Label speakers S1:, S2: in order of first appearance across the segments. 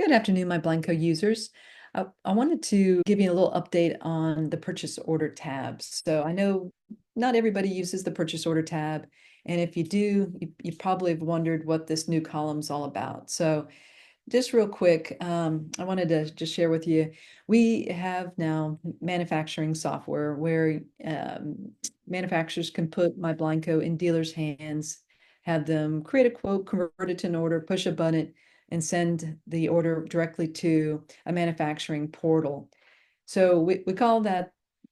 S1: Good afternoon, MyBlindCo users. I wanted to give you a little update on the purchase order tab. So I know not everybody uses the purchase order tab, and if you do, you probably have wondered what this new column's all about. So just real quick, I wanted to just share with you, we have now manufacturing software where manufacturers can put MyBlindCo in dealers' hands, have them create a quote, convert it to an order, push a button, and send the order directly to a manufacturing portal. So we call that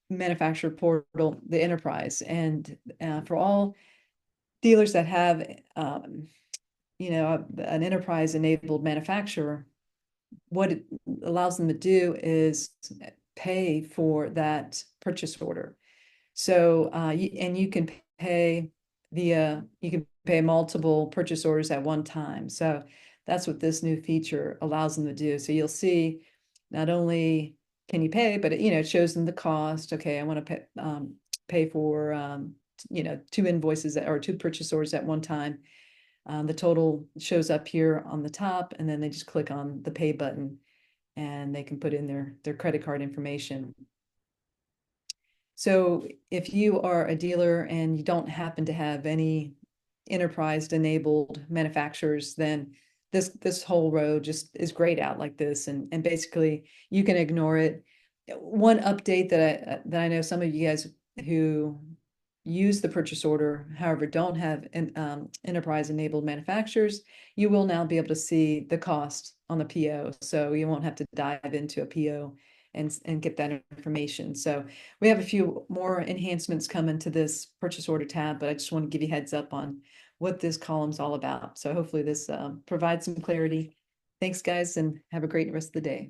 S1: manufacturer portal the enterprise. And for all dealers that have an enterprise enabled manufacturer, what it allows them to do is pay for that purchase order. So you can pay multiple purchase orders at one time. So that's what this new feature allows them to do. So you'll see not only can you pay, but it shows them the cost. Okay, I want to pay for two invoices or two purchase orders at one time. The total shows up here on the top, and then they just click on the pay button and they can put in their credit card information. So if you are a dealer and you don't happen to have any enterprise enabled manufacturers, then this whole row just is grayed out like this, and basically you can ignore it. One update that I know some of you guys who use the purchase order, however, don't have enterprise enabled manufacturers, you will now be able to see the cost on the PO. So you won't have to dive into a PO and get that information. So we have a few more enhancements coming to this purchase order tab, but I just want to give you a heads up on what this column's all about. So hopefully this provides some clarity. Thanks, guys, and have a great rest of the day.